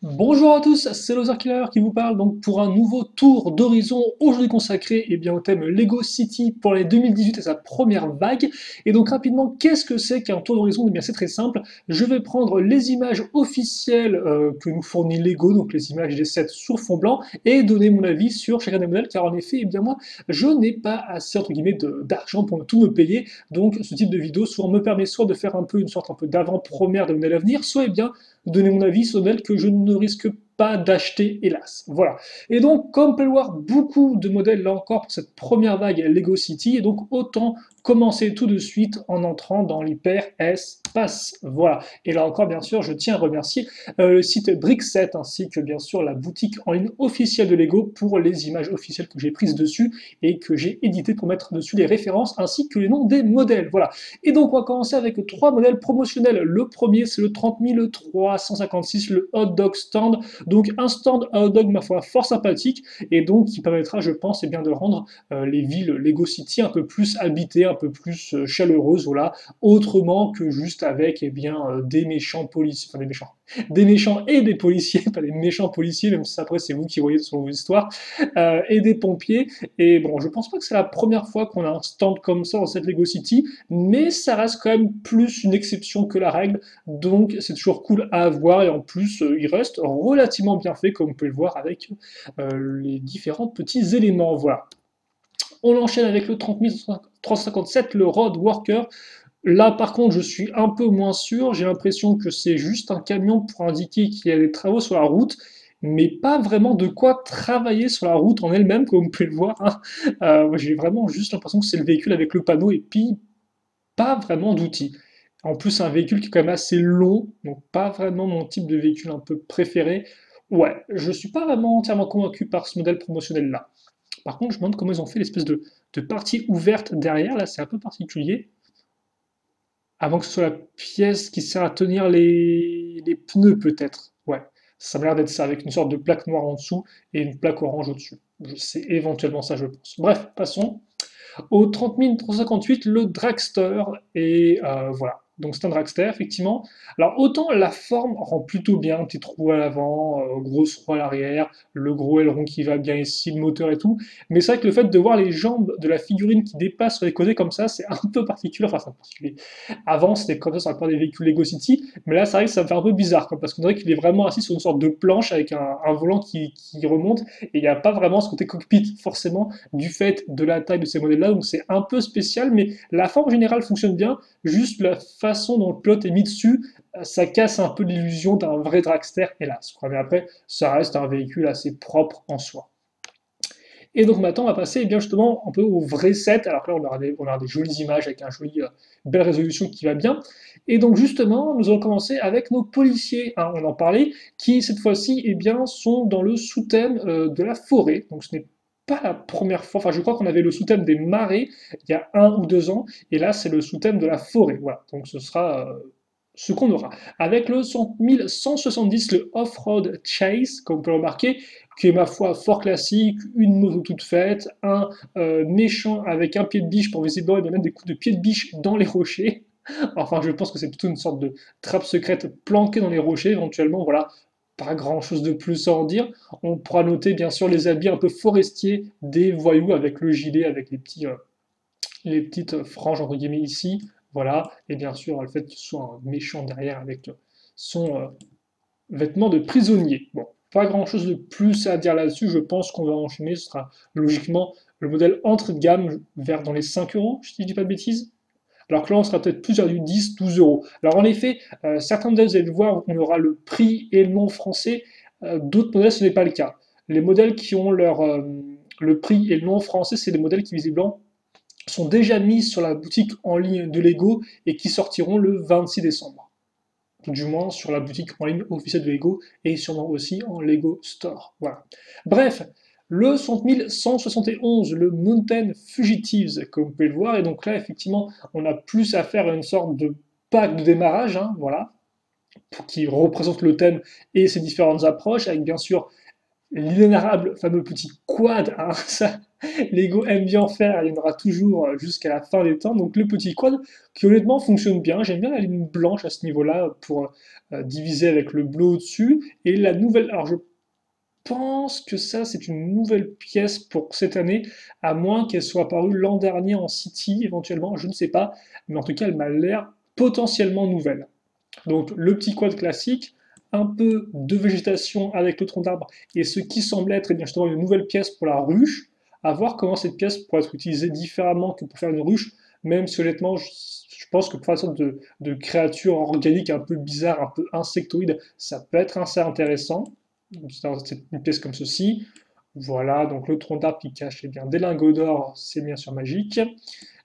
Bonjour à tous, c'est Loser Killer qui vous parle donc pour un nouveau tour d'horizon aujourd'hui consacré au thème Lego City pour les 2018 et sa première vague. Et donc rapidement, qu'est-ce que c'est qu'un tour d'horizon? Eh bien c'est très simple, je vais prendre les images officielles que nous fournit Lego, donc les images des sets sur fond blanc, et donner mon avis sur chacun des modèles, car en effet, moi, je n'ai pas assez entre guillemets d'argent pour tout me payer, donc ce type de vidéo soit me permet soit de faire un peu une sorte un peu d'avant-première de modèles à venir, soit donner mon avis sur modèles que je ne risque pas d'acheter, hélas. Voilà. Et donc, comme on peut le voir, beaucoup de modèles là encore pour cette première vague Lego City, et donc autant commencer tout de suite en entrant dans l'hyper-espace. Voilà. Et là encore, bien sûr, je tiens à remercier le site Brickset ainsi que bien sûr la boutique en ligne officielle de Lego pour les images officielles que j'ai prises dessus et que j'ai éditées pour mettre dessus les références ainsi que les noms des modèles. Voilà. Et donc, on va commencer avec trois modèles promotionnels. Le premier, c'est le 30356, le Hot Dog Stand. Donc, un stand à hot dog, ma foi, fort sympathique, et donc qui permettra, je pense, de rendre les villes Lego City un peu plus habitées, un peu plus chaleureuses, voilà, autrement que juste avec, des méchants policiers, enfin des méchants et des policiers, pas des méchants policiers, même si après c'est vous qui voyez sur vos histoires, et des pompiers. Et bon, je pense pas que c'est la première fois qu'on a un stand comme ça dans cette Lego City, mais ça reste quand même plus une exception que la règle, donc c'est toujours cool à avoir, et en plus il reste relativement bien fait comme vous pouvez le voir avec les différents petits éléments. Voilà. On enchaîne avec le 30357, le Road Worker. Là, par contre, je suis un peu moins sûr. J'ai l'impression que c'est juste un camion pour indiquer qu'il y a des travaux sur la route, mais pas vraiment de quoi travailler sur la route en elle-même, comme vous pouvez le voir, hein. J'ai vraiment juste l'impression que c'est le véhicule avec le panneau et puis pas vraiment d'outils. En plus, c'est un véhicule qui est quand même assez long, donc pas vraiment mon type de véhicule un peu préféré. Ouais, je suis pas vraiment entièrement convaincu par ce modèle promotionnel-là. Par contre, je me demande comment ils ont fait l'espèce de partie ouverte derrière, là, c'est un peu particulier. Avant que ce soit la pièce qui sert à tenir les pneus, peut-être. Ouais, ça m'a l'air d'être ça, avec une sorte de plaque noire en dessous et une plaque orange au-dessus. C'est éventuellement ça, je pense. Bref, passons. Au 30 358, le dragster, et voilà. Donc c'est un dragster, effectivement. Alors autant la forme rend plutôt bien, petit trou à l'avant, grosse roue à l'arrière, le gros aileron qui va bien ici, le moteur et tout. Mais c'est vrai que le fait de voir les jambes de la figurine qui dépassent sur les côtés comme ça, c'est un peu particulier. Enfin, c'est un peu particulier. Avant, c'était comme ça sur la plupart des véhicules Lego City, mais là, c'est vrai que ça me fait un peu bizarre, quoi, parce qu'on dirait qu'il est vraiment assis sur une sorte de planche avec un volant qui remonte, et il n'y a pas vraiment ce côté cockpit, forcément, du fait de la taille de ces modèles-là, donc c'est un peu spécial, mais la forme générale fonctionne bien, juste la façon dont le pilote est mis dessus, ça casse un peu l'illusion d'un vrai dragster, hélas. Mais après, ça reste un véhicule assez propre en soi. Et donc maintenant, on va passer justement un peu au vrai set. Alors que là, on aura des jolies images avec un joli, belle résolution qui va bien. Et donc justement, nous allons commencer avec nos policiers, hein, on en parlait, qui cette fois-ci sont dans le sous-thème de la forêt. Donc ce n'est pas la première fois, enfin je crois qu'on avait le sous-thème des marais il y a 1 ou 2 ans, et là c'est le sous-thème de la forêt. Voilà, donc ce sera ce qu'on aura. Avec le 1170, le Off-Road Chase, comme on peut le remarquer, qui est ma foi fort classique, une moto toute faite, un méchant avec un pied de biche pour visiblement il y a même des coups de pied de biche dans les rochers. Enfin, je pense que c'est plutôt une sorte de trappe secrète planquée dans les rochers, éventuellement, voilà. Pas grand chose de plus à en dire. On pourra noter bien sûr les habits un peu forestiers des voyous avec le gilet, avec les petites franges entre guillemets ici, voilà, et bien sûr le fait qu'il soit un méchant derrière avec son vêtement de prisonnier. Bon, pas grand chose de plus à dire là-dessus, je pense qu'on va enchaîner, ce sera logiquement le modèle entre de gamme vers dans les 5 euros, si je dis pas de bêtises. Alors que là, on sera peut-être plus vers du 10-12 euros. Alors en effet, certains modèles, vous allez le voir, on aura le prix et le nom français, d'autres modèles, ce n'est pas le cas. Les modèles qui ont le prix et le nom français, c'est des modèles qui visiblement sont déjà mis sur la boutique en ligne de Lego et qui sortiront le 26 décembre. Du moins sur la boutique en ligne officielle de Lego et sûrement aussi en Lego Store. Voilà. Bref, le 10171, le Mountain Fugitives, comme vous pouvez le voir, et donc là, effectivement, on a plus à faire à une sorte de pack de démarrage, hein, voilà, qui représente le thème et ses différentes approches, avec bien sûr l'inénarrable fameux petit quad, hein, ça, Lego aime bien faire, il y en aura toujours jusqu'à la fin des temps. Donc le petit quad qui honnêtement fonctionne bien. J'aime bien la ligne blanche à ce niveau-là pour diviser avec le bleu au-dessus. Et la nouvelle, alors je pense que ça c'est une nouvelle pièce pour cette année, à moins qu'elle soit apparue l'an dernier en City éventuellement, je ne sais pas. Mais en tout cas elle m'a l'air potentiellement nouvelle. Donc le petit quad classique, un peu de végétation avec le tronc d'arbre et ce qui semble être eh bien, justement une nouvelle pièce pour la ruche, à voir comment cette pièce pourrait être utilisée différemment que pour faire une ruche, même si honnêtement je pense que pour faire une sorte de créature organique un peu bizarre, un peu insectoïde, ça peut être assez intéressant. C'est une pièce comme ceci. Voilà, donc le tronc d'arbre qui cache eh bien, des lingots d'or, c'est bien sûr magique.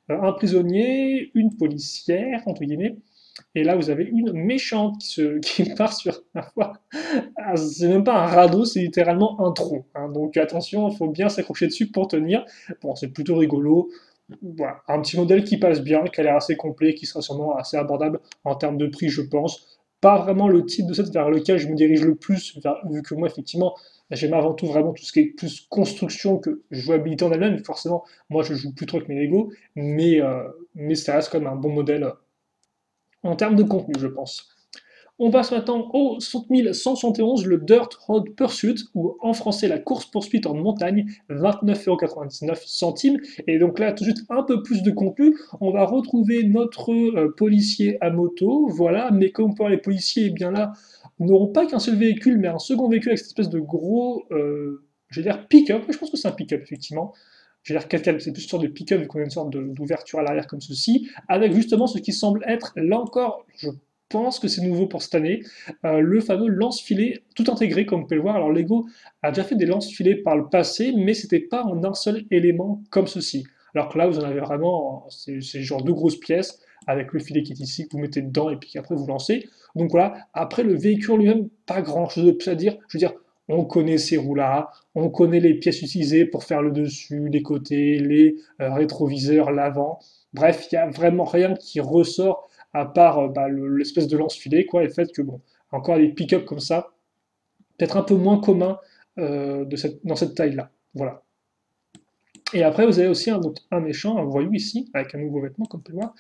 Un prisonnier, une policière, entre guillemets, et là, vous avez une méchante qui part sur la foi. Ah, c'est même pas un radeau, c'est littéralement un trou, hein. Donc attention, il faut bien s'accrocher dessus pour tenir. Bon, c'est plutôt rigolo. Voilà, un petit modèle qui passe bien, qui a l'air assez complet, qui sera sûrement assez abordable en termes de prix, je pense. Pas vraiment le type de set vers lequel je me dirige le plus, vu que moi, effectivement, j'aime avant tout vraiment tout ce qui est plus construction que jouabilité en elle-même. Forcément, moi, je joue plus trop avec mes Lego, mais ça reste quand même un bon modèle en termes de contenu, je pense. On passe maintenant au 111, le Dirt Road Pursuit, ou en français la course-poursuite en montagne, 29,99 €. Et donc là, tout de suite, un peu plus de contenu. On va retrouver notre policier à moto, voilà, mais comme pour les policiers, eh bien là, n'auront pas qu'un seul véhicule, mais un second véhicule avec cette espèce de gros, je vais dire pick-up, je pense que c'est un pick-up, effectivement. Je vais dire 4x4, c'est plus une sorte de pick-up vu qu'on a une sorte d'ouverture à l'arrière comme ceci, avec justement ce qui semble être, là encore, je pense que c'est nouveau pour cette année, le fameux lance-filet tout intégré, comme vous pouvez le voir. Alors Lego a déjà fait des lance-filets par le passé, mais c'était pas en un seul élément comme ceci. Alors que là, vous en avez vraiment, c'est genre deux grosses pièces, avec le filet qui est ici, que vous mettez dedans, et puis après vous lancez. Donc voilà, après le véhicule lui-même, pas grand-chose de plus à dire. Je veux dire, on connaît ces roues-là, on connaît les pièces utilisées pour faire le dessus, les côtés, les rétroviseurs, l'avant. Bref, il n'y a vraiment rien qui ressort à part l'espèce de lance-filet, quoi, et le fait que, bon, encore des pick-up comme ça, peut-être un peu moins commun dans cette taille-là. Voilà. Et après, vous avez aussi un méchant, un voyou ici, avec un nouveau vêtement, comme vous pouvez le voir,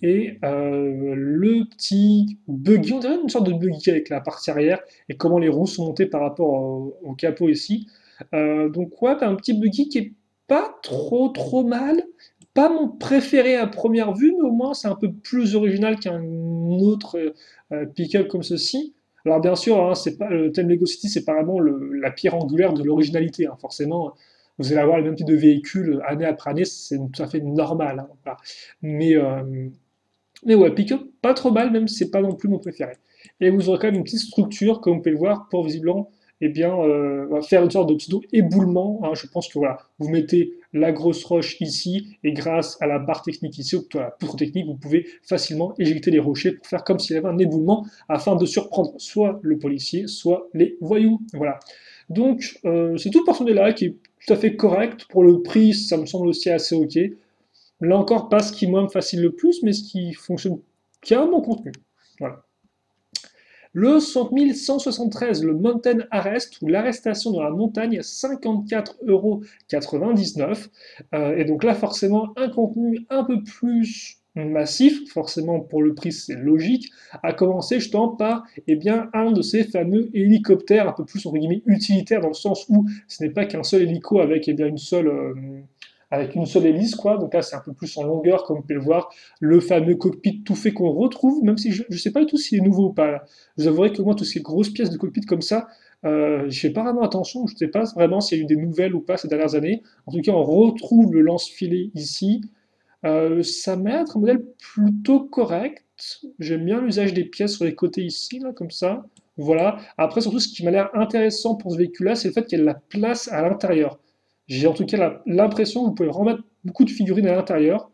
et le petit buggy, on dirait une sorte de buggy avec la partie arrière, et comment les roues sont montées par rapport au capot ici. Donc ouais, t'as un petit buggy qui est pas trop mal, pas mon préféré à première vue, mais au moins c'est un peu plus original qu'un autre pick-up comme ceci. Alors bien sûr, hein, c'est pas, le thème Lego City, c'est pas vraiment la pierre angulaire de l'originalité, hein. Forcément, vous allez avoir le même type de véhicule année après année, c'est tout à fait normal, hein, voilà. Mais, euh, mais ouais, pick-up, pas trop mal, même si c'est pas non plus mon préféré. Et vous aurez quand même une petite structure, comme vous pouvez le voir, pour visiblement eh bien, faire une sorte de pseudo éboulement, hein. Je pense que voilà, vous mettez la grosse roche ici, et grâce à la barre technique ici, ou à la poutre technique, vous pouvez facilement éjecter les rochers pour faire comme s'il y avait un éboulement, afin de surprendre soit le policier, soit les voyous. Voilà. Donc, c'est tout pour ce là qui est tout à fait correct. Pour le prix, ça me semble aussi assez ok. Là encore, pas ce qui moi me fascine le plus, mais ce qui fonctionne, qui a un bon contenu. Voilà. Le 10173, le Mountain Arrest, ou l'arrestation dans la montagne, 54,99 €. Et donc là, forcément, un contenu un peu plus massif, forcément pour le prix c'est logique, à commencer justement par eh bien, un de ces fameux hélicoptères un peu plus entre guillemets utilitaires dans le sens où ce n'est pas qu'un seul hélico avec eh bien, avec une seule hélice, quoi. Donc là, c'est un peu plus en longueur, comme vous pouvez le voir, le fameux cockpit tout fait qu'on retrouve, même si je ne sais pas du tout s'il est nouveau ou pas. Là. Je vous avouerai que moi, toutes ces grosses pièces de cockpit comme ça, je fais pas vraiment attention, je ne sais pas vraiment s'il y a eu des nouvelles ou pas ces dernières années. En tout cas, on retrouve le lance-filet ici. Ça m'a l'air un modèle plutôt correct. J'aime bien l'usage des pièces sur les côtés ici, là, comme ça. Voilà. Après, surtout, ce qui m'a l'air intéressant pour ce véhicule-là, c'est le fait qu'il y ait de la place à l'intérieur. J'ai en tout cas l'impression que vous pouvez remettre beaucoup de figurines à l'intérieur.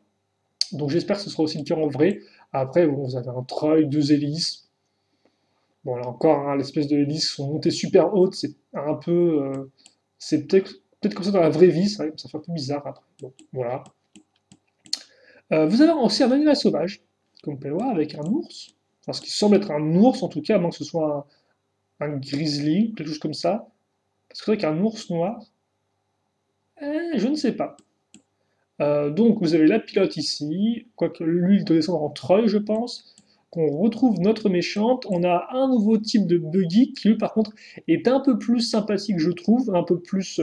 Donc j'espère que ce sera aussi le cas en vrai. Après, bon, vous avez un treuil, deux hélices. Bon, là encore, hein, l'espèce de hélices sont montées super hautes. C'est un peu. C'est peut-être comme ça dans la vraie vie. Ça fait un peu bizarre après. Bon, voilà. Vous avez aussi un animal sauvage, comme vous pouvez le voir, avec un ours. Enfin, ce qui semble être un ours en tout cas, à moins que ce soit un grizzly, quelque chose comme ça. Parce que c'est vrai qu'un ours noir, Je ne sais pas. Donc vous avez la pilote ici, quoique lui il doit descendre en treuil je pense, qu'on retrouve notre méchante, on a un nouveau type de buggy qui lui par contre est un peu plus sympathique je trouve, un peu plus,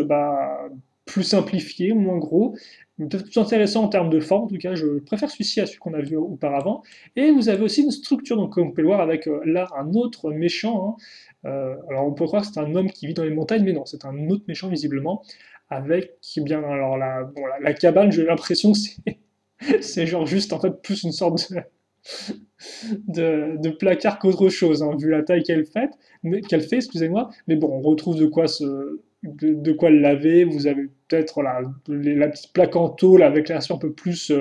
plus simplifié, moins gros, mais peut-être plus intéressant en termes de forme, en tout cas je préfère celui-ci à celui qu'on a vu auparavant, et vous avez aussi une structure, donc comme vous pouvez le voir avec là un autre méchant, hein. Alors on peut croire que c'est un homme qui vit dans les montagnes, mais non, c'est un autre méchant visiblement, avec, eh bien, alors bon, la cabane, j'ai l'impression que c'est c'est genre juste en fait plus une sorte de placard qu'autre chose, hein, vu la taille qu'elle fait, excusez-moi. Mais bon, on retrouve de quoi le laver. Vous avez peut-être voilà, la petite plaque en tôle avec la version un peu plus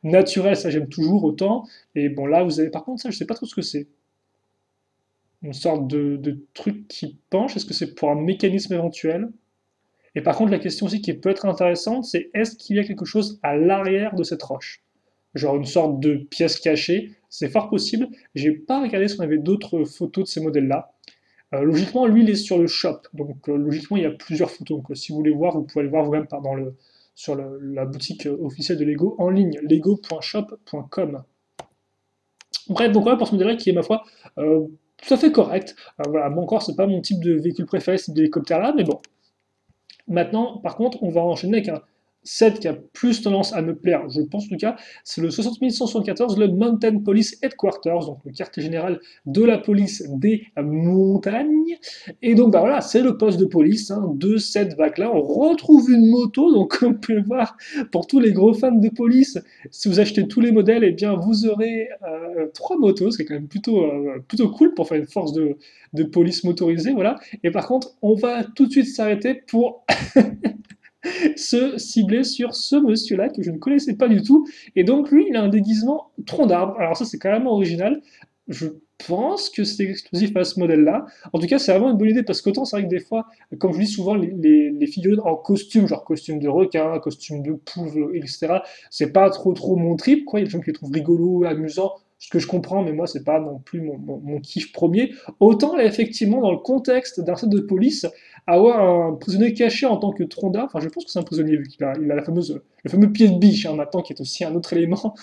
naturelle, ça j'aime toujours autant. Et bon, là, vous avez par contre ça, je sais pas trop ce que c'est. Une sorte de truc qui penche. Est-ce que c'est pour un mécanisme éventuel? Et par contre, la question aussi qui peut être intéressante, c'est est-ce qu'il y a quelque chose à l'arrière de cette roche? Genre une sorte de pièce cachée, c'est fort possible. J'ai pas regardé si on avait d'autres photos de ces modèles-là. Logiquement, lui, il est sur le shop, donc logiquement, il y a plusieurs photos. Donc si vous voulez voir, vous pouvez aller voir vous-même sur la boutique officielle de Lego en ligne, lego.shop.com. Bref, donc voilà pour ce modèle-là qui est, ma foi, tout à fait correct. Voilà, moi encore, c'est pas mon type de véhicule préféré, c'est d'hélicoptère-là, mais bon, maintenant, par contre, on va enchaîner avec un set qui a plus tendance à me plaire, je pense en tout cas, c'est le 60174, le Mountain Police Headquarters, donc le quartier général de la police des montagnes. Et donc bah voilà, c'est le poste de police hein, de cette vague-là. On retrouve une moto, donc comme vous pouvez le voir, pour tous les gros fans de police, si vous achetez tous les modèles, eh bien vous aurez 3 motos, ce qui est quand même plutôt cool pour faire une force de police motorisée, voilà. Et par contre, on va tout de suite s'arrêter pour se cibler sur ce monsieur-là que je ne connaissais pas du tout. Et donc lui, il a un déguisement tronc d'arbre. Alors ça, c'est carrément original. Je pense que c'est exclusif à ce modèle-là. En tout cas, c'est vraiment une bonne idée parce qu'autant c'est vrai que des fois, comme je dis souvent, les figurines en costume, genre costume de requin, costume de poule, etc., c'est pas trop mon trip, quoi. Il y a des gens qui les trouvent rigolos, amusants, ce que je comprends, mais moi, c'est pas non plus mon kiff premier. Autant là, effectivement, dans le contexte d'un set de police, avoir un prisonnier caché en tant que tronc enfin je pense que c'est un prisonnier vu qu'il a le fameux pied de biche hein, maintenant qui est aussi un autre élément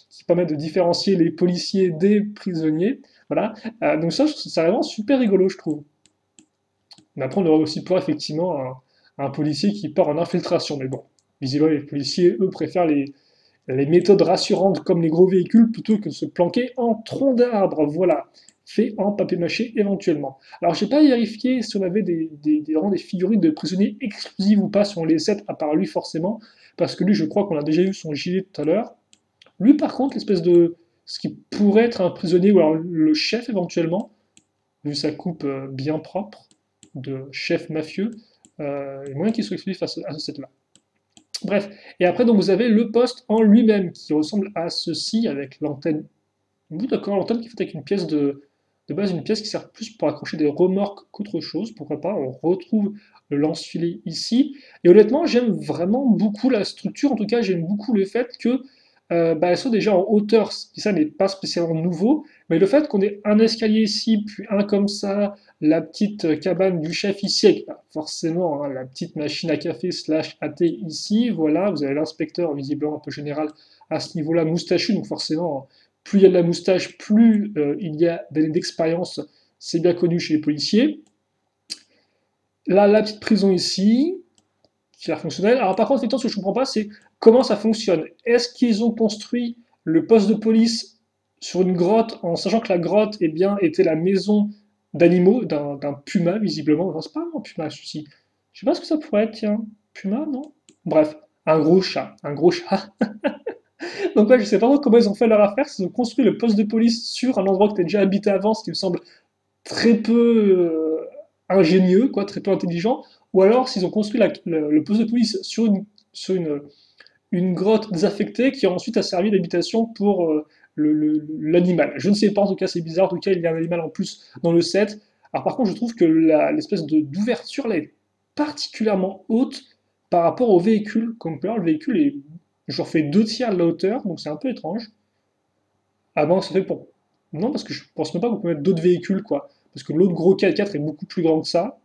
qui permet de différencier les policiers des prisonniers. Voilà. Donc ça, c'est vraiment super rigolo je trouve. Mais après on aura aussi pour effectivement un policier qui part en infiltration. Mais bon, visiblement les policiers, eux, préfèrent les méthodes rassurantes comme les gros véhicules plutôt que de se planquer en tronc d'arbre. Voilà, fait en papier mâché éventuellement. Alors j'ai pas vérifié si on avait vraiment des figurines de prisonniers exclusives ou pas, si on les set à part lui forcément, parce que lui je crois qu'on a déjà vu son gilet tout à l'heure. Lui par contre, l'espèce de ce qui pourrait être un prisonnier ou alors le chef éventuellement, vu sa coupe bien propre de chef mafieux, il y a moyen qu'il soit exclusif à ce set-là. Bref, et après donc vous avez le poste en lui-même qui ressemble à ceci avec l'antenne. Oui, d'accord, l'antenne qui est faite avec une pièce de base, une pièce qui sert plus pour accrocher des remorques qu'autre chose, pourquoi pas, on retrouve le lance-filet ici. Et honnêtement, j'aime vraiment beaucoup la structure, en tout cas j'aime beaucoup le fait que elle soit déjà en hauteur, ce qui ça n'est pas spécialement nouveau, mais le fait qu'on ait un escalier ici, puis un comme ça, la petite cabane du chef ici, avec forcément hein, la petite machine à café slash AT ici, voilà, vous avez l'inspecteur visiblement un peu général à ce niveau-là, moustachu, donc forcément, plus il y a de la moustache, plus il y a d'années d'expérience, c'est bien connu chez les policiers. Là, la petite prison ici, qui est fonctionnelle. Alors par contre, ce que je ne comprends pas, c'est comment ça fonctionne. Est-ce qu'ils ont construit le poste de police sur une grotte en sachant que la grotte eh bien, était la maison d'animaux, d'un puma visiblement. Enfin, c'est pas un puma celui-ci. Je sais pas ce que ça pourrait être, tiens. Puma, non? Bref, un gros chat. Un gros chat. Donc ouais, je sais pas trop comment ils ont fait leur affaire. Ils ont construit le poste de police sur un endroit que tu as déjà habité avant, ce qui me semble très peu ingénieux, quoi, très peu intelligent, ou alors s'ils ont construit le poste de police sur une grotte désaffectée qui ensuite a servi d'habitation pour l'animal. Je ne sais pas, en tout cas c'est bizarre, en tout cas il y a un animal en plus dans le set. Alors par contre je trouve que l'espèce d'ouverture là est particulièrement haute par rapport au véhicule. Comme peut le véhicule est genre fait 2 tiers de la hauteur, donc c'est un peu étrange. Ah bon, ça fait pour. Non, parce que je pense même pas qu'on peut mettre d'autres véhicules, quoi. Parce que l'autre gros 4x4 est beaucoup plus grand que ça.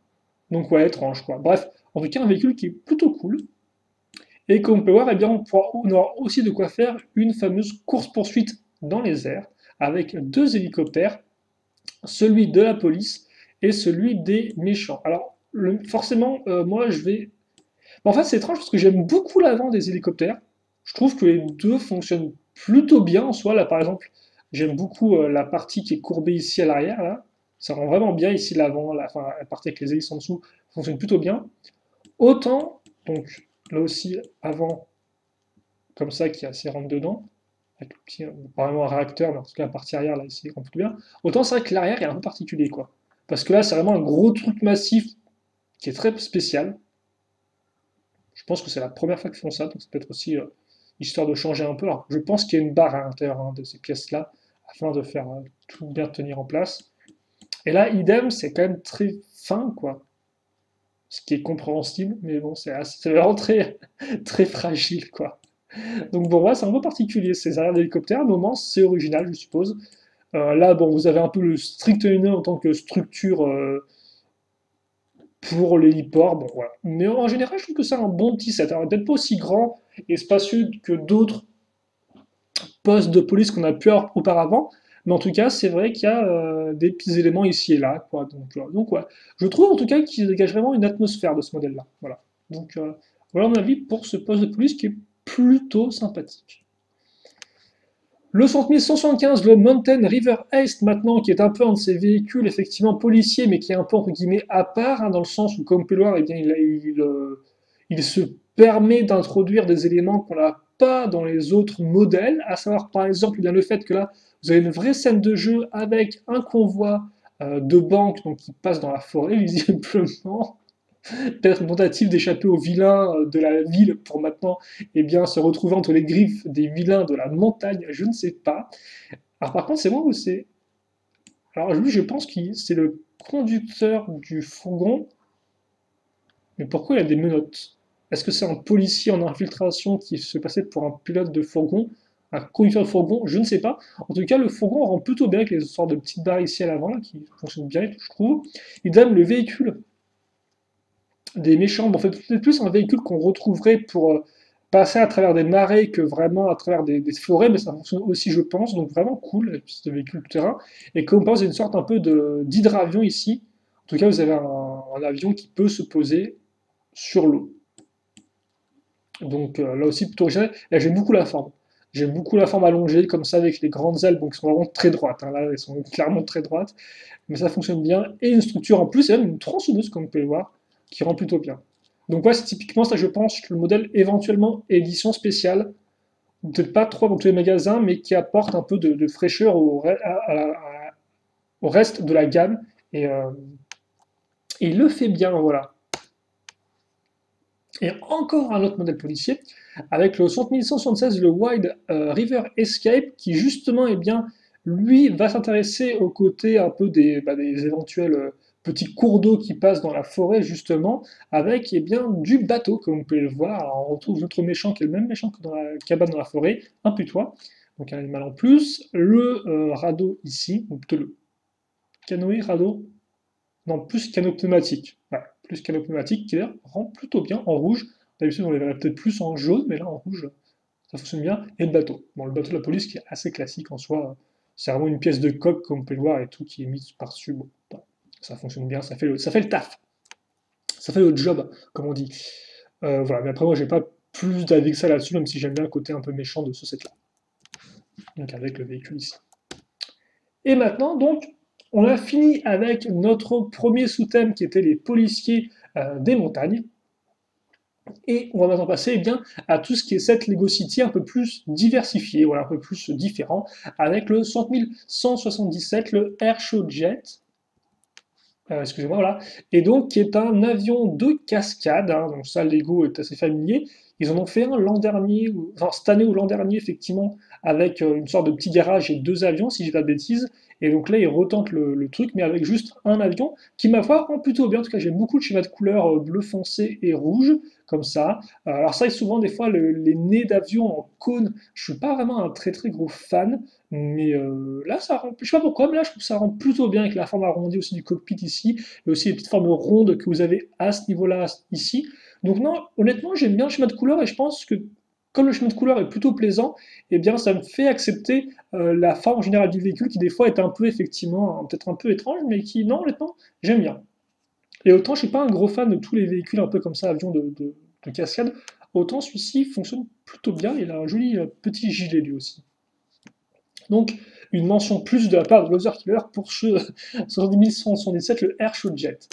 Donc ouais, étrange, quoi. Bref, En tout cas, un véhicule qui est plutôt cool. Et comme on peut voir, eh bien, on aura aussi de quoi faire une fameuse course-poursuite dans les airs, avec deux hélicoptères, celui de la police et celui des méchants. Alors, forcément, moi, je vais... En fait, c'est étrange parce que j'aime beaucoup l'avant des hélicoptères. Je trouve que les deux fonctionnent plutôt bien en soi. Là, par exemple, j'aime beaucoup la partie qui est courbée ici à l'arrière, là. Ça rend vraiment bien ici l'avant, enfin, la partie avec les hélices en dessous fonctionne plutôt bien. Autant, donc là aussi, avant, comme ça, qui est assez rentre dedans, avec le petit, pas vraiment un réacteur, mais en tout cas la partie arrière, là, ici, rend plutôt bien. Autant c'est vrai que l'arrière est un peu particulier, quoi. Parce que là, c'est vraiment un gros truc massif qui est très spécial. Je pense que c'est la première fois qu'ils font ça, donc c'est peut-être aussi histoire de changer un peu. Alors, je pense qu'il y a une barre à l'intérieur de ces pièces-là, afin de faire tout bien tenir en place. Et là, idem, c'est quand même très fin, quoi. Ce qui est compréhensible, mais bon, c'est vraiment très, très fragile, quoi. Donc pour moi, c'est un peu particulier, ces arrières d'hélicoptère. À un moment, c'est original, je suppose. Là, bon, vous avez un peu le strict ligne en tant que structure pour l'héliport, bon, voilà. Mais en général, je trouve que c'est un bon petit set. Alors, peut-être pas aussi grand et spacieux que d'autres postes de police qu'on a pu avoir auparavant, mais en tout cas, c'est vrai qu'il y a des petits éléments ici et là, quoi. Donc ouais. Je trouve en tout cas qu'il dégage vraiment une atmosphère de ce modèle-là. Voilà. Donc voilà mon avis pour ce poste de police qui est plutôt sympathique. Le 10175, le Mountain River Ace maintenant, qui est un peu un de ces véhicules effectivement policiers, mais qui est un peu entre guillemets à part, hein, dans le sens où comme Peloire, eh bien, il se permet d'introduire des éléments qu'on n'a pas dans les autres modèles, à savoir par exemple eh bien, le fait que là, vous avez une vraie scène de jeu avec un convoi de banque donc, qui passe dans la forêt visiblement, peut-être une tentative d'échapper aux vilains de la ville pour maintenant eh bien, se retrouver entre les griffes des vilains de la montagne, je ne sais pas. Alors par contre, c'est moi ou c'est... Alors lui, je pense que c'est le conducteur du fourgon, mais pourquoi il a des menottes? Est-ce que c'est un policier en infiltration qui se passait pour un pilote de fourgon, un conducteur de fourgon? Je ne sais pas. En tout cas, le fourgon rend plutôt bien avec les sortes de petites barres ici à l'avant, là, qui fonctionnent bien, je trouve. Il donne le véhicule des méchants. Bon, en fait, peut-être plus un véhicule qu'on retrouverait pour passer à travers des marais que vraiment à travers des forêts, mais ça fonctionne aussi, je pense. Donc vraiment cool, ce véhicule tout terrain. Et comme on pense, c'est une sorte un peu d'hydravion ici. En tout cas, vous avez un avion qui peut se poser sur l'eau. Donc là aussi, plutôt original. Et j'aime beaucoup la forme. J'aime beaucoup la forme allongée, comme ça, avec les grandes ailes, donc qui sont vraiment très droites. Hein. Là, elles sont clairement très droites. Mais ça fonctionne bien. Et une structure en plus, et même une tronçonneuse, comme vous pouvez le voir, qui rend plutôt bien. Donc ouais, c'est typiquement ça, je pense, le modèle éventuellement édition spéciale, peut-être pas trop dans tous les magasins, mais qui apporte un peu de fraîcheur au reste de la gamme. Et il le fait bien, voilà. Et encore un autre modèle policier, avec le 10176, le Wide River Escape, qui justement, eh bien, lui, va s'intéresser aux côtés un peu des éventuels petits cours d'eau qui passent dans la forêt, justement, avec eh bien, du bateau, comme vous pouvez le voir. Alors, on retrouve notre méchant, qui est le même méchant que dans la cabane dans la forêt, un putois, donc un animal en plus, le radeau ici, ou plutôt le canoë, radeau, non, plus canot pneumatique. Voilà, plus canot pneumatique qui d'ailleurs rend plutôt bien en rouge. D'habitude, on les verrait peut-être plus en jaune, mais là en rouge, ça fonctionne bien. Et le bateau. Bon, le bateau de la police qui est assez classique en soi. C'est vraiment une pièce de coque, comme on peut le voir, et tout qui est mise par-dessus. Bon, ça fonctionne bien, ça fait le taf. Ça fait le job, comme on dit. Voilà, mais après, moi, j'ai pas plus d'avis que ça là-dessus, même si j'aime bien le côté un peu méchant de ce set-là. Donc, avec le véhicule ici. Et maintenant, donc, on a fini avec notre premier sous-thème qui était les policiers des montagnes. Et on va maintenant passer eh bien, à tout ce qui est cette Lego City un peu plus diversifié, voilà, un peu plus différent, avec le 10177, le Airshow Jet, excusez-moi, voilà, et donc qui est un avion de cascade, hein, donc ça Lego est assez familier, Ils en ont fait un l'an dernier, enfin cette année ou l'an dernier, effectivement, avec une sorte de petit garage et deux avions, si je dis pas de bêtises. Et donc là, ils retentent le truc, mais avec juste un avion, qui ma foi rend plutôt bien. En tout cas, j'aime beaucoup le schéma de couleur bleu foncé et rouge, comme ça. Alors ça, souvent, des fois, les nez d'avion en cône, je suis pas vraiment un très très gros fan, mais là, ça rend, je sais pas pourquoi, mais là, je trouve que ça rend plutôt bien avec la forme arrondie aussi du cockpit ici, et aussi les petites formes rondes que vous avez à ce niveau-là, ici. Donc non, honnêtement, j'aime bien le schéma de couleur, et je pense que comme le schéma de couleur est plutôt plaisant, eh bien, ça me fait accepter la forme générale du véhicule qui, des fois, est un peu, effectivement, peut-être un peu étrange, mais qui, non, honnêtement, j'aime bien. Et autant, je suis pas un gros fan de tous les véhicules un peu comme ça, avions de cascade, autant celui-ci fonctionne plutôt bien, il a un joli petit gilet lui aussi. Donc, une mention plus de la part de Loser Killer pour ce 70177, le Airshot Jet.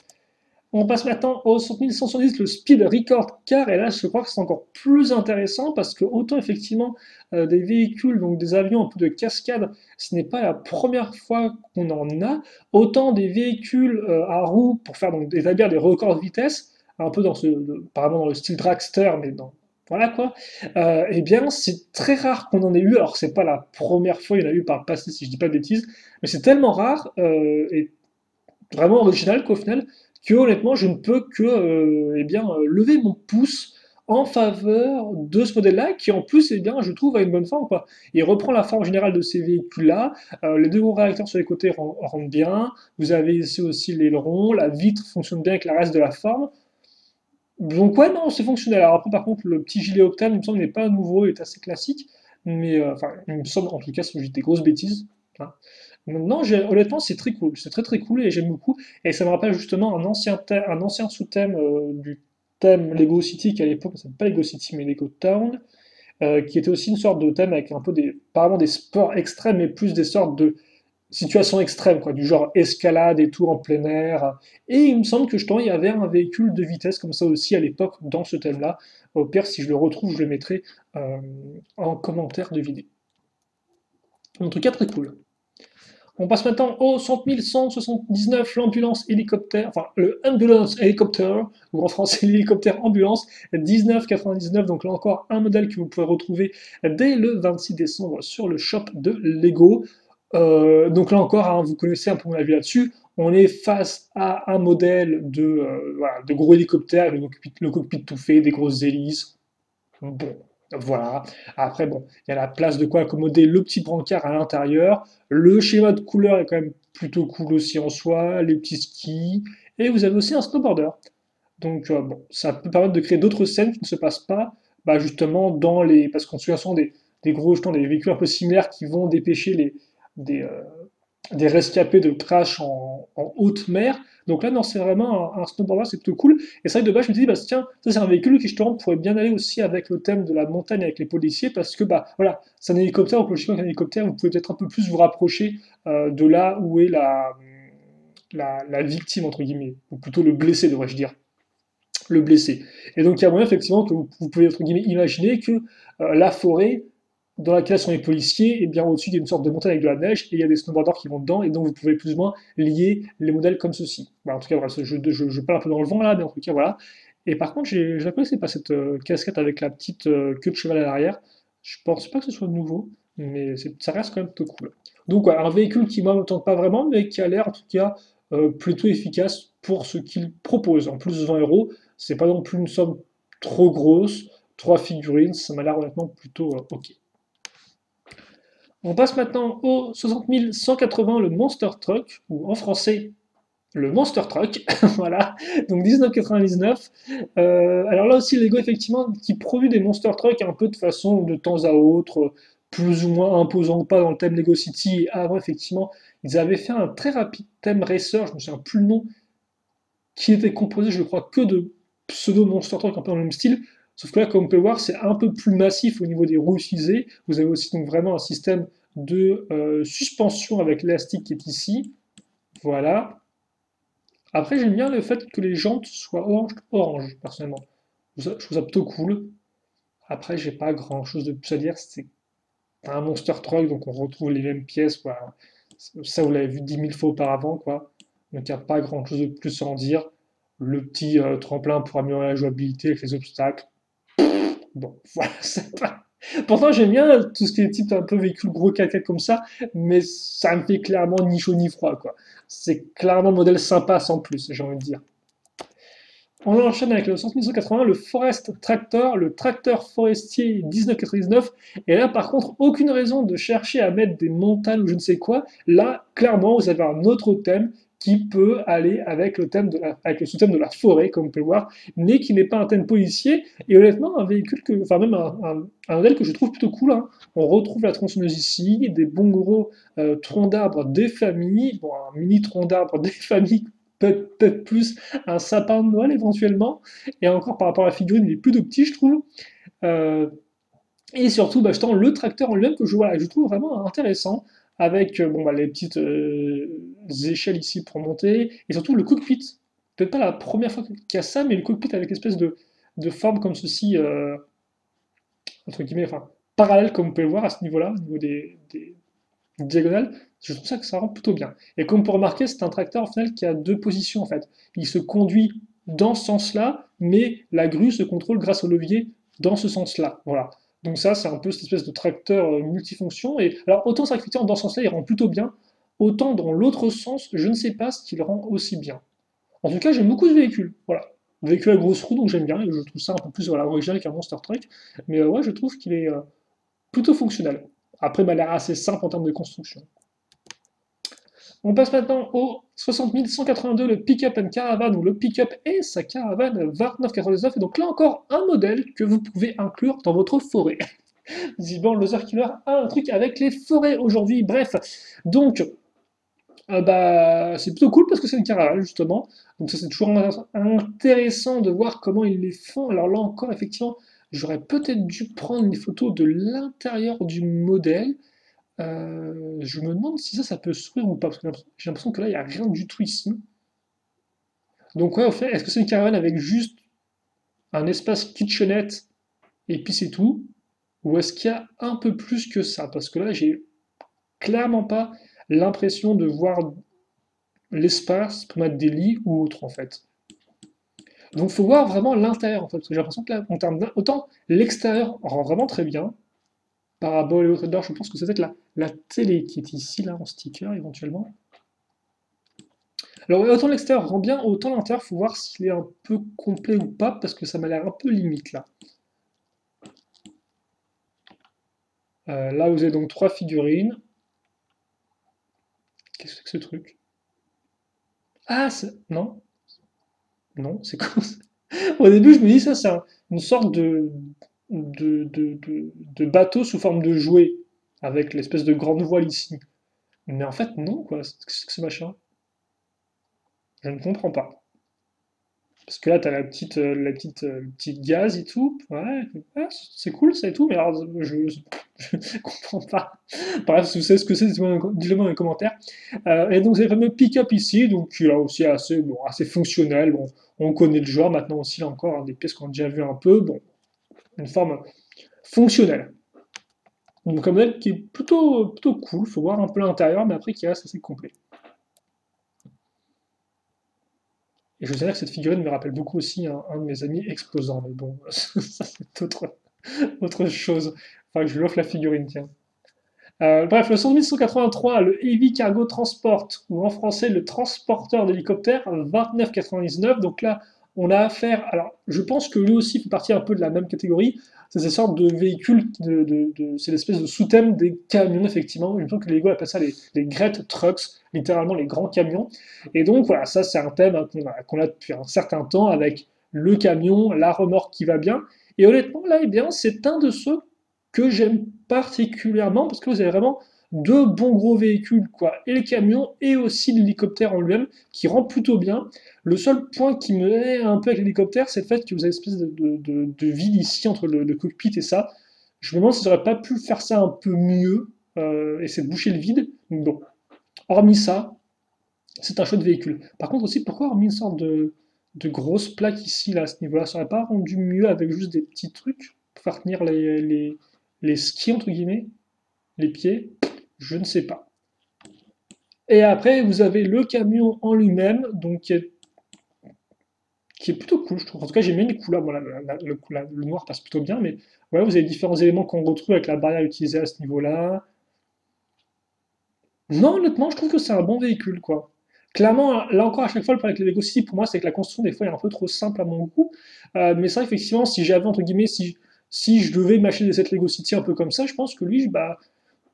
On passe maintenant au 11170, le Speed Record Car, et là je crois que c'est encore plus intéressant parce que autant effectivement des véhicules, donc des avions un peu de cascade, ce n'est pas la première fois qu'on en a, autant des véhicules à roues pour faire donc établir des records de vitesse, un peu dans apparemment dans le style dragster, mais dans voilà quoi, eh bien c'est très rare qu'on en ait eu, alors c'est pas la première fois, il y en a eu par le passé si je dis pas de bêtises, mais c'est tellement rare et vraiment original qu'au final, que honnêtement, je ne peux que eh bien, lever mon pouce en faveur de ce modèle-là, qui en plus, eh bien, je trouve, a une bonne forme, quoi. Il reprend la forme générale de ces véhicules-là, les deux gros réacteurs sur les côtés rendent bien, vous avez ici aussi l'aileron, la vitre fonctionne bien avec la reste de la forme, donc ouais, non, c'est fonctionnel. Alors après, par contre, le petit gilet Octane, il me semble, n'est pas nouveau, il est assez classique, mais enfin, il me semble, en tout cas, si je dis des grosses bêtises, hein. Non, honnêtement, c'est très cool, c'est très très cool et j'aime beaucoup. Et ça me rappelle justement un ancien sous-thème du thème Lego City, qui à l'époque ne s'appelait pas Lego City, mais Lego Town, qui était aussi une sorte de thème avec un peu des, pas vraiment des sports extrêmes, mais plus des sortes de situation extrême, quoi, du genre escalade et tout en plein air. Et il me semble que justement, il y avait un véhicule de vitesse comme ça aussi à l'époque dans ce thème-là. Au pire, si je le retrouve, je le mettrai en commentaire de vidéo. En tout cas, très cool. On passe maintenant au 100 179, l'ambulance hélicoptère, enfin le ambulance hélicoptère, ou en français l'hélicoptère ambulance, 19,99. Donc là encore, un modèle que vous pouvez retrouver dès le 26 décembre sur le shop de Lego. Donc là encore, hein, vous connaissez un peu mon avis là-dessus. On est face à un modèle voilà, de gros hélicoptère, le cockpit tout fait, des grosses hélices. Bon, voilà. Après, bon, il y a la place de quoi accommoder le petit brancard à l'intérieur. Le schéma de couleur est quand même plutôt cool aussi en soi, les petits skis. Et vous avez aussi un snowboarder. Donc, bon, ça peut permettre de créer d'autres scènes qui ne se passent pas, bah, justement, dans les. Parce qu'on se souvient souvent des gros jetons, des véhicules un peu similaires qui vont dépêcher des, euh, des rescapés de crash en haute mer. Donc là, non, c'est vraiment un snowboarder, c'est plutôt cool. Et c'est vrai que de base, je me dis, bah, tiens, ça c'est un véhicule qui justement pourrait bien aller aussi avec le thème de la montagne avec les policiers, parce que bah voilà, c'est un hélicoptère, donc logiquement qu'un hélicoptère, vous pouvez peut-être un peu plus vous rapprocher de là où est la victime, entre guillemets, ou plutôt le blessé, devrais-je dire. Le blessé. Et donc il y a moyen effectivement que vous pouvez, entre guillemets, imaginer que la forêt dans laquelle sont les policiers, et bien au-dessus, il y a une sorte de montagne avec de la neige, et il y a des snowboarders qui vont dedans, et donc vous pouvez plus ou moins lier les modèles comme ceci. Voilà, en tout cas, voilà, je parle un peu dans le vent là, mais en tout cas, voilà. Et par contre, je la connaissais pas cette casquette avec la petite queue de cheval à l'arrière. Je pense pas que ce soit nouveau, mais ça reste quand même plutôt cool. Donc, voilà, un véhicule qui, moi, ne me tente pas vraiment, mais qui a l'air, en tout cas, plutôt efficace pour ce qu'il propose. En plus de 20 euros, c'est pas non plus une somme trop grosse. Trois figurines, ça m'a l'air honnêtement plutôt ok. On passe maintenant au 60 180, le Monster Truck, ou en français, le Monster Truck, voilà, donc 19,99. Alors là aussi, Lego, effectivement, qui produit des Monster Truck un peu de façon de temps à autre, plus ou moins imposant ou pas dans le thème Lego City. Et avant, effectivement, ils avaient fait un très rapide thème racer, je ne me souviens plus le nom, qui était composé, je crois, que de pseudo Monster Truck un peu dans le même style. Sauf que là, comme on peut le voir, c'est un peu plus massif au niveau des roues utilisées. Vous avez aussi donc vraiment un système de suspension avec l'élastique qui est ici. Voilà. Après, j'aime bien le fait que les jantes soient orange, personnellement. Je trouve ça plutôt cool. Après, j'ai pas grand chose de plus à dire. C'est un Monster Truck, donc on retrouve les mêmes pièces. Voilà. Ça, vous l'avez vu 10 000 fois auparavant, quoi. Donc, il n'y a pas grand chose de plus à en dire. Le petit tremplin pour améliorer la jouabilité avec les obstacles. Bon, voilà, c'est pas... Pourtant, j'aime bien tout ce qui est type un peu véhicule gros 4x4 comme ça, mais ça me fait clairement ni chaud ni froid, quoi. C'est clairement un modèle sympa sans plus, j'ai envie de dire. On enchaîne avec le 181, le Forest Tractor, le tracteur forestier 1999. Et là, par contre, aucune raison de chercher à mettre des montagnes ou je ne sais quoi. Là, clairement, vous avez un autre thème qui peut aller avec le thème avec le sous-thème de la forêt, comme on peut le voir, mais qui n'est pas un thème policier. Et honnêtement, un véhicule enfin même un modèle que je trouve plutôt cool, hein. On retrouve la tronçonneuse ici, des bons gros troncs d'arbres des familles, bon, un mini tronc d'arbres des familles, peut-être plus un sapin de Noël éventuellement. Et encore par rapport à la figurine, il est plutôt petit, je trouve. Euh, et surtout, bah, justement, le tracteur en lui-même que voilà, je trouve vraiment intéressant, avec bon, bah, les petites échelles ici pour monter, et surtout le cockpit. Peut-être pas la première fois qu'il y a ça, mais le cockpit avec l'espèce de forme comme ceci, entre guillemets, enfin, parallèle comme on peut le voir à ce niveau-là, au niveau des diagonales, je trouve ça que ça rend plutôt bien. Et comme pour remarquer, c'est un tracteur au final qui a deux positions en fait. Il se conduit dans ce sens-là, mais la grue se contrôle grâce au levier dans ce sens-là. Voilà. Donc ça, c'est un peu cette espèce de tracteur multifonction. Et alors autant ça dans ce sens-là, il rend plutôt bien, autant dans l'autre sens, je ne sais pas ce qu'il rend aussi bien. En tout cas, j'aime beaucoup ce véhicule. Voilà. Véhicule à grosse roue, donc j'aime bien. Et je trouve ça un peu plus voilà, original qu'un Monster Truck. Mais ouais, je trouve qu'il est plutôt fonctionnel. Après, il m'a l'air assez simple en termes de construction. On passe maintenant au 60 182, le pick-up and caravan, ou le pick-up et sa caravane 2999. Et donc là encore, un modèle que vous pouvez inclure dans votre forêt. Visiblement, Loser Killer a un truc avec les forêts aujourd'hui. Bref, donc, bah, c'est plutôt cool parce que c'est une caravane, justement. Donc ça, c'est toujours intéressant de voir comment ils les font. Alors là encore, effectivement, j'aurais peut-être dû prendre une photo de l'intérieur du modèle. Je me demande si ça peut s'ouvrir ou pas, parce que j'ai l'impression que là, il n'y a rien du tout ici. Donc ouais, au fait, est-ce que c'est une caravane avec juste un espace kitchenette et puis c'est tout? Ou est-ce qu'il y a un peu plus que ça? Parce que là, j'ai clairement pas l'impression de voir l'espace pour mettre des lits ou autre, en fait. Donc faut voir vraiment l'intérieur, en fait, parce que j'ai l'impression que là, en termes autant l'extérieur rend vraiment très bien, parabole et autres, d'or, je pense que c'est peut-être la télé qui est ici, là, en sticker, éventuellement. Alors, ouais, autant l'extérieur rend bien, autant l'intérieur, faut voir s'il est un peu complet ou pas, parce que ça m'a l'air un peu limite là. Là, vous avez donc trois figurines. Qu'est-ce que c'est que ce truc? Ah, non? Non, c'est quoi ça? Au début, je me dis, ça, c'est une sorte de bateau sous forme de jouet, avec l'espèce de grande voile ici. Mais en fait, non, quoi. Qu'est-ce que c'est que ce machin? Je ne comprends pas. Parce que là, t'as le petit gaz et tout. Ouais, ouais, c'est cool, ça et tout, mais alors, je comprends pas. Bref, si vous savez ce que c'est, dites-le moi dans les commentaires. Et donc, c'est le fameux pick-up ici, donc qui est là aussi assez, bon, assez fonctionnel. Bon, on connaît le genre, maintenant aussi, là encore, hein, des pièces qu'on a déjà vu un peu. Bon, une forme fonctionnelle. Donc, un modèle qui est plutôt cool, faut voir un peu l'intérieur, mais après, qui reste assez complet. Et je sais que cette figurine me rappelle beaucoup aussi un de mes amis explosants, mais bon, ça c'est autre chose. Enfin, je lui offre la figurine, tiens. Bref, le 10183, le Heavy Cargo Transport, ou en français le transporteur d'hélicoptère, 29,99. Donc là, on a affaire. Alors, je pense que lui aussi fait partie un peu de la même catégorie. C'est ces sortes de véhicules, c'est l'espèce de sous-thème des camions, effectivement. Je pense que les Lego appellent ça les Great Trucks, littéralement les grands camions. Et donc, voilà, ça, c'est un thème hein, qu'on a depuis un certain temps avec le camion, la remorque qui va bien. Et honnêtement, là, eh bien, c'est un de ceux que j'aime particulièrement parce que vous avez vraiment deux bons gros véhicules, quoi, et le camion et aussi l'hélicoptère en lui-même, qui rend plutôt bien. Le seul point qui me met un peu avec l'hélicoptère, c'est le fait que vous avez une espèce de vide ici entre le cockpit et ça. Je me demande s'ils n'auraient pas pu faire ça un peu mieux, essayer de boucher le vide. Donc bon, hormis ça, c'est un chouette véhicule. Par contre aussi, pourquoi avoir mis une sorte de grosse plaque ici, là, à ce niveau-là? Ça aurait pas rendu mieux avec juste des petits trucs pour faire tenir les skis, entre guillemets, les pieds? Je ne sais pas. Et après, vous avez le camion en lui-même, donc qui qui est plutôt cool, je trouve. En tout cas, j'aime bien les couleurs. Bon, le noir passe plutôt bien, mais voilà, vous avez différents éléments qu'on retrouve avec la barrière utilisée à ce niveau-là. Non, honnêtement, je trouve que c'est un bon véhicule, quoi. Clairement, là encore, à chaque fois, le problème avec les Lego City, pour moi, c'est que la construction, des fois, est un peu trop simple à mon goût. Mais ça, effectivement, si j'avais, entre guillemets, si je devais m'acheter cette Lego City un peu comme ça, je pense que lui, bah,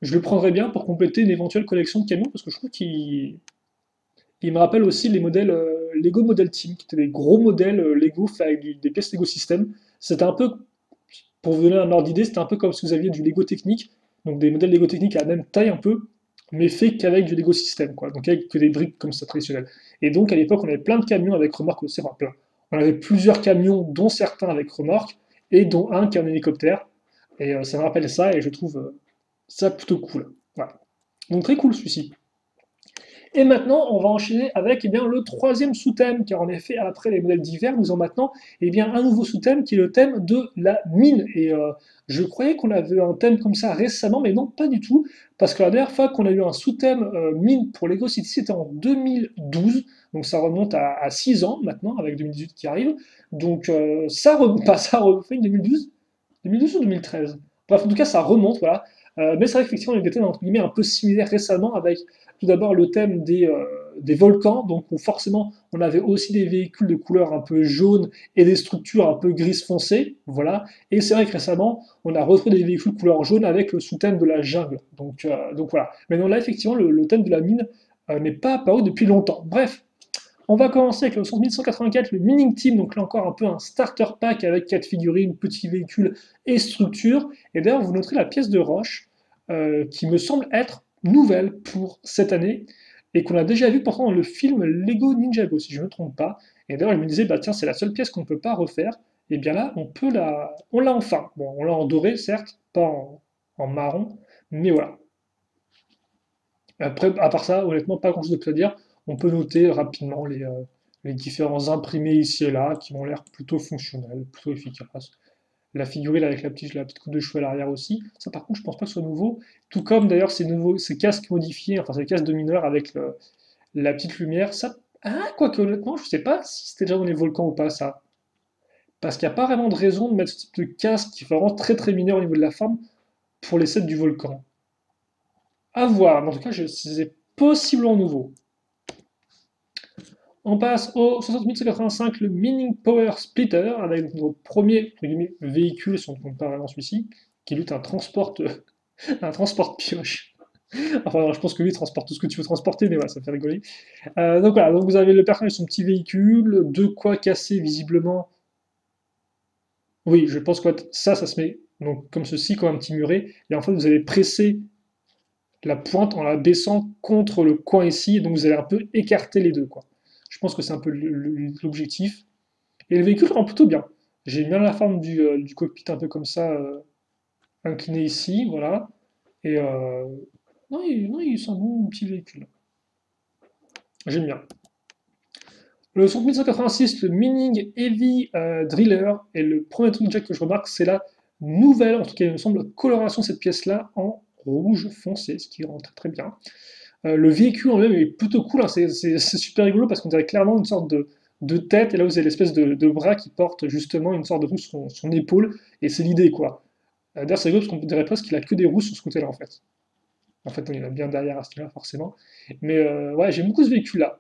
je le prendrais bien pour compléter une éventuelle collection de camions, parce que je trouve qu'il me rappelle aussi les modèles Lego Model Team, qui étaient des gros modèles Lego faits avec des pièces Lego System. C'était un peu, pour vous donner un ordre d'idée, c'était un peu comme si vous aviez du Lego Technique, donc des modèles Lego Technique à la même taille un peu, mais fait qu'avec du Lego System, quoi. Donc avec que des briques comme ça traditionnelles. Et donc à l'époque, on avait plein de camions avec remorque aussi, enfin plein. On avait plusieurs camions, dont certains avec remorque, et dont un qui est un hélicoptère. Et ça me rappelle ça, et je trouve ça plutôt cool. Voilà. Donc très cool celui-ci. Et maintenant, on va enchaîner avec eh bien, le troisième sous-thème, car en effet, après les modèles d'hiver, nous avons maintenant eh bien, un nouveau sous-thème qui est le thème de la mine. Et je croyais qu'on avait un thème comme ça récemment, mais non, pas du tout, parce que la dernière fois qu'on a eu un sous-thème mine pour Lego City, c'était en 2012, donc ça remonte à 6 ans maintenant, avec 2018 qui arrive. Donc ça remonte, pas ça refait 2012, 2012 ou 2013. Bref, en tout cas, ça remonte, voilà. Mais c'est vrai qu'effectivement, il y a des thèmes entre guillemets un peu similaires récemment avec tout d'abord le thème des volcans, donc où forcément on avait aussi des véhicules de couleur un peu jaune et des structures un peu grise foncé, voilà. Et c'est vrai que récemment on a retrouvé des véhicules de couleur jaune avec le sous-thème de la jungle. Donc voilà. Mais non, là effectivement le thème de la mine n'est pas apparu depuis longtemps. Bref, on va commencer avec le 1184, le Mining Team, donc là encore un peu un starter pack avec 4 figurines, petits véhicules et structures. Et d'ailleurs, vous noterez la pièce de roche qui me semble être nouvelle pour cette année et qu'on a déjà vu pourtant dans le film Lego Ninjago, si je ne me trompe pas. Et d'ailleurs, je me disais, bah tiens, c'est la seule pièce qu'on ne peut pas refaire. Et bien là, on l'a enfin. Bon, on l'a en doré, certes, pas en marron, mais voilà. Après, à part ça, honnêtement, pas grand-chose de plus à dire. On peut noter rapidement les différents imprimés ici et là qui ont l'air plutôt fonctionnels, plutôt efficaces. La figurine avec la petite coupe de cheveux à l'arrière aussi. Ça, par contre, je pense pas que ce soit nouveau. Tout comme d'ailleurs ces casques modifiés, enfin ces casques de mineurs avec la petite lumière. Ça, ah, quoique honnêtement, je sais pas si c'était déjà dans les volcans ou pas ça. Parce qu'il n'y a pas vraiment de raison de mettre ce type de casque qui est vraiment très très mineur au niveau de la forme pour les sets du volcan. À voir, mais en tout cas, c'est possiblement nouveau. On passe au 60185, le Mining Power Splitter, avec notre premier véhicule, si on ne compte pas vraiment celui-ci, qui est un transport, un transport pioche. Enfin, non, je pense que lui il transporte tout ce que tu veux transporter, mais voilà, ça fait rigoler. Donc voilà, donc vous avez le personnage, son petit véhicule, de quoi casser visiblement. Oui, je pense que ça se met donc comme ceci, comme un petit muret, et en fait vous allez presser la pointe en la baissant contre le coin ici, et donc vous allez un peu écarter les deux, quoi. Je pense que c'est un peu l'objectif. Et le véhicule rend plutôt bien. J'ai bien la forme du cockpit un peu comme ça, incliné ici, voilà. Et non, c'est un bon petit véhicule. J'aime bien. Le 1186, le Mining Heavy Driller, et le premier truc déjà que je remarque, c'est la nouvelle, en tout cas il me semble, coloration de cette pièce-là en rouge foncé, ce qui rend très très bien. Le véhicule en lui-même est plutôt cool, hein, c'est super rigolo parce qu'on dirait clairement une sorte de tête, et là vous avez l'espèce de bras qui porte justement une sorte de roue sur son épaule, et c'est l'idée quoi. D'ailleurs c'est rigolo parce qu'on dirait presque qu'il a que des roues sur ce côté-là en fait. En fait, il y en a bien derrière à ce niveau-là forcément. Mais ouais, j'aime beaucoup ce véhicule-là,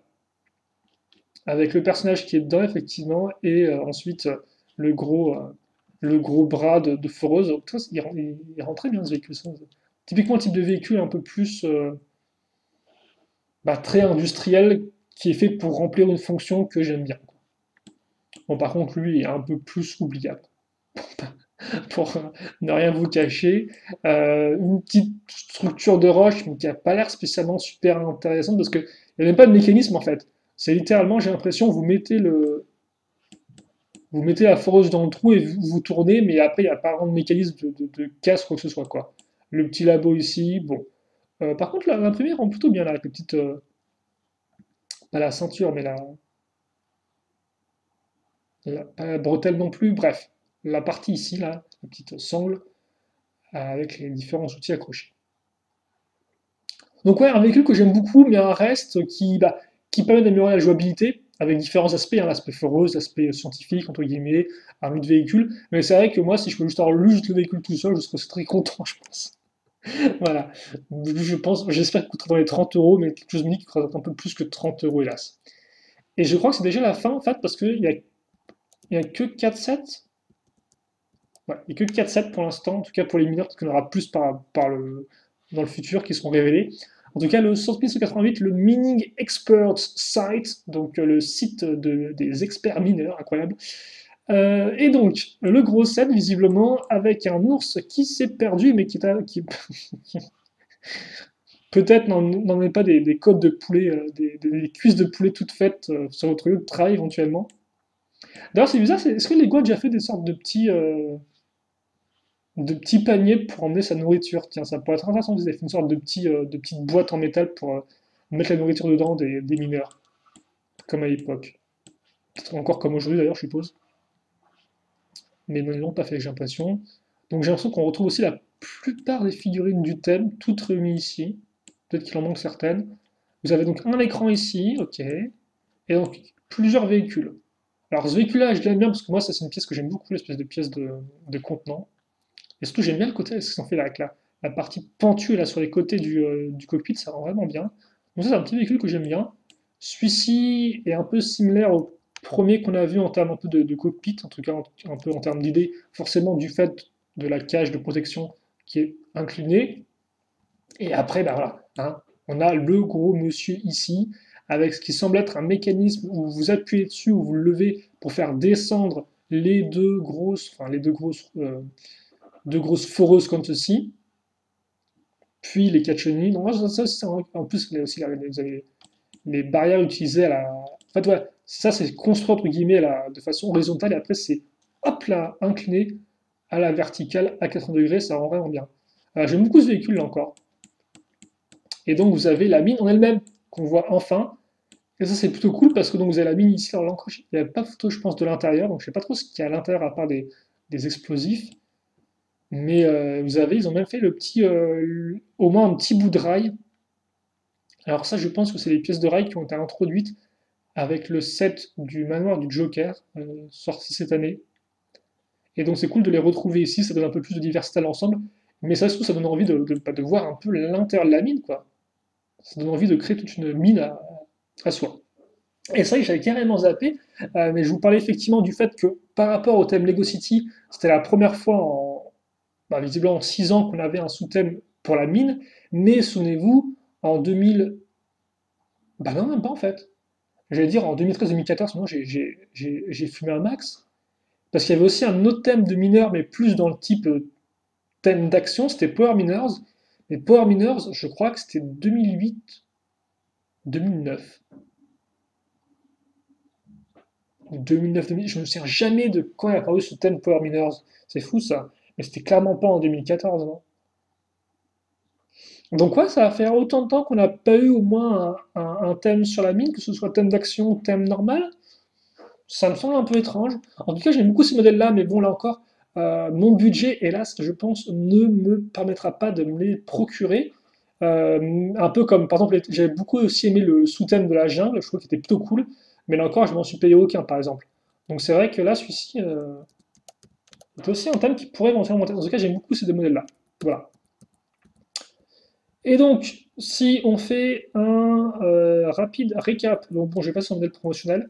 avec le personnage qui est dedans effectivement, et ensuite le gros, euh, le gros bras de foreuse. Donc, il rend très bien ce véhicule. Typiquement un type de véhicule un peu plus bah, très industriel qui est fait pour remplir une fonction que j'aime bien. Bon, par contre, lui est un peu plus oubliable, pour ne rien vous cacher. Une petite structure de roche, mais qui n'a pas l'air spécialement super intéressante parce qu'il n'y a même pas de mécanisme en fait. C'est littéralement, j'ai l'impression, vous mettez la foreuse dans le trou et vous tournez, mais après, il n'y a pas vraiment de mécanisme de casse, quoi que ce soit, quoi. Le petit labo ici, bon. Par contre, l'imprimé rend plutôt bien là, avec les petites, pas la ceinture, mais pas la bretelle non plus, bref, la partie ici, là, la petite sangle, avec les différents outils accrochés. Donc ouais, un véhicule que j'aime beaucoup, mais un reste qui permet d'améliorer la jouabilité. avec différents aspects, hein, l'aspect foreuse, l'aspect scientifique, entre guillemets, armée de véhicule. Mais c'est vrai que moi, si je peux juste avoir juste le véhicule tout seul, je serais très content, je pense. Voilà. Je pense, j'espère qu'il coûtera dans les 30 euros, mais quelque chose me dit qu'il coûtera un peu plus que 30 euros, hélas. Et je crois que c'est déjà la fin, en fait, parce il y a que 4 sets. Ouais, il n'y a que 4 sets pour l'instant, en tout cas pour les mineurs, parce qu'il y en aura plus dans le futur qui seront révélés. En tout cas, le 188, le Mining Experts Site, donc le site des experts mineurs, incroyable. Et donc, le gros set, visiblement, avec un ours qui s'est perdu, mais qui peut-être n'en met pas des côtes de poulet, des cuisses de poulet toutes faites sur votre lieu de travail éventuellement. D'ailleurs, c'est bizarre, est-ce que Lego a déjà fait des sortes de petits paniers pour emmener sa nourriture? Tiens, ça pourrait être intéressant qu'ils aient fait une sorte de petite boîte en métal pour mettre la nourriture dedans des mineurs, comme à l'époque. Encore comme aujourd'hui d'ailleurs, je suppose. Mais non, ils l'ont pas fait, j'ai l'impression. Donc j'ai l'impression qu'on retrouve aussi la plupart des figurines du thème, toutes réunies ici. Peut-être qu'il en manque certaines. Vous avez donc un écran ici, ok. Et donc plusieurs véhicules. Alors ce véhicule-là, je l'aime bien parce que moi, ça c'est une pièce que j'aime beaucoup, l'espèce de pièce de contenant. Et surtout, j'aime bien le côté, ce qu'ils ont fait là, avec la partie pentue là sur les côtés du cockpit, ça rend vraiment bien. Donc ça, c'est un petit véhicule que j'aime bien. Celui-ci est un peu similaire au premier qu'on a vu en termes un peu de cockpit, en tout cas un peu en termes d'idée, forcément du fait de la cage de protection qui est inclinée. Et après, ben voilà, hein, on a le gros monsieur ici, avec ce qui semble être un mécanisme où vous appuyez dessus, ou vous le levez pour faire descendre les deux grosses foreuses comme ceci, puis les quatre chenilles. Donc, ça, en plus, vous avez les barrières utilisées à la. En fait, ouais, ça, c'est construit entre guillemets de façon horizontale, et après, c'est hop là, incliné à la verticale à 80 degrés, ça rend vraiment bien. J'aime beaucoup ce véhicule là encore. Et donc, vous avez la mine en elle-même qu'on voit enfin. Et ça, c'est plutôt cool parce que donc, vous avez la mine ici. Alors, l'encre, il n'y a pas de photo, je pense, de l'intérieur, donc je sais pas trop ce qu'il y a à l'intérieur à part des explosifs. Mais ils ont même fait au moins un petit bout de rail. Alors ça, je pense que c'est les pièces de rail qui ont été introduites avec le set du manoir du Joker, sorti cette année. Et donc c'est cool de les retrouver ici, ça donne un peu plus de diversité à l'ensemble. Mais ça se trouve, ça donne envie de voir un peu l'intérieur de la mine, quoi. Ça donne envie de créer toute une mine à soi. Et ça, j'avais carrément zappé, mais je vous parlais effectivement du fait que par rapport au thème Lego City, c'était la première fois visiblement en 6 ans qu'on avait un sous-thème pour la mine, mais souvenez-vous, en 2000, bah non, même pas en fait. J'allais dire en 2013-2014, moi j'ai fumé un max, parce qu'il y avait aussi un autre thème de mineurs, mais plus dans le type thème d'action, c'était Power Miners. Mais Power Miners, je crois que c'était 2008, 2009. 2009-2010, je ne me souviens jamais de quand est apparu ce thème Power Miners. C'est fou ça. Mais c'était clairement pas en 2014, non? Donc ouais, ça va faire autant de temps qu'on n'a pas eu au moins un thème sur la mine, que ce soit thème d'action ou thème normal. Ça me semble un peu étrange. En tout cas, j'aime beaucoup ces modèles-là, mais bon, là encore, mon budget, hélas, je pense, ne me permettra pas de me les procurer. Un peu comme, par exemple, j'avais beaucoup aussi aimé le sous-thème de la jungle, je trouve qu'il était plutôt cool, mais là encore, je m'en suis payé aucun, par exemple. Donc c'est vrai que là, celui-ci est aussi un thème qui pourrait éventuellement monter. En tout cas, j'aime beaucoup ces deux modèles-là. Voilà. Et donc, si on fait un rapide récap, donc bon, je vais passer au modèle promotionnel.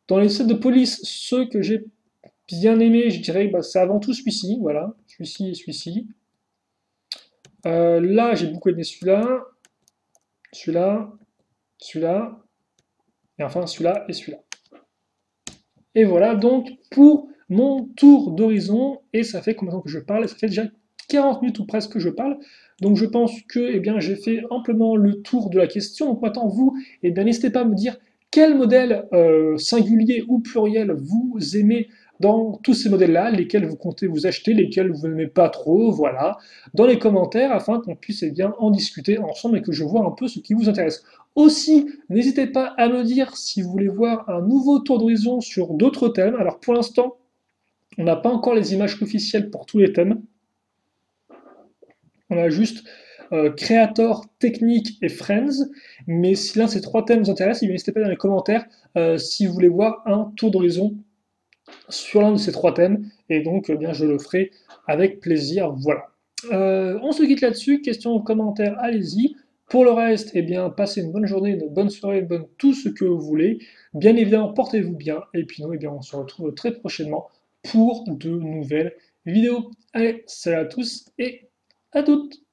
Dans les sets de police, ceux que j'ai bien aimés, je dirais, bah, c'est avant tout celui-ci, voilà, celui-ci et celui-ci. Là, j'ai beaucoup aimé celui-là, celui-là, celui-là, et enfin celui-là et celui-là. Et voilà donc pour mon tour d'horizon, et ça fait combien de temps que je parle? Ça fait déjà 40 minutes ou presque que je parle, donc je pense que eh bien, j'ai fait amplement le tour de la question. Donc maintenant, vous, eh bien, n'hésitez pas à me dire quel modèle singulier ou pluriel vous aimez dans tous ces modèles-là, lesquels vous comptez vous acheter, lesquels vous n'aimez pas trop, voilà, dans les commentaires, afin qu'on puisse eh bien, en discuter ensemble et que je vois un peu ce qui vous intéresse. Aussi, n'hésitez pas à me dire si vous voulez voir un nouveau tour d'horizon sur d'autres thèmes. Alors pour l'instant, on n'a pas encore les images officielles pour tous les thèmes. On a juste Creator, Technique et Friends. Mais si l'un de ces trois thèmes vous intéresse, eh bien, n'hésitez pas dans les commentaires si vous voulez voir un tour d'horizon sur l'un de ces trois thèmes. Et donc, eh bien, je le ferai avec plaisir. Voilà. On se quitte là-dessus. Questions ou commentaires, allez-y. Pour le reste, eh bien, passez une bonne journée, une bonne soirée, une bonne tout ce que vous voulez. Bien évidemment, portez-vous bien. Et puis nous, eh bien, on se retrouve très prochainement pour de nouvelles vidéos. Allez, salut à tous et à toutes!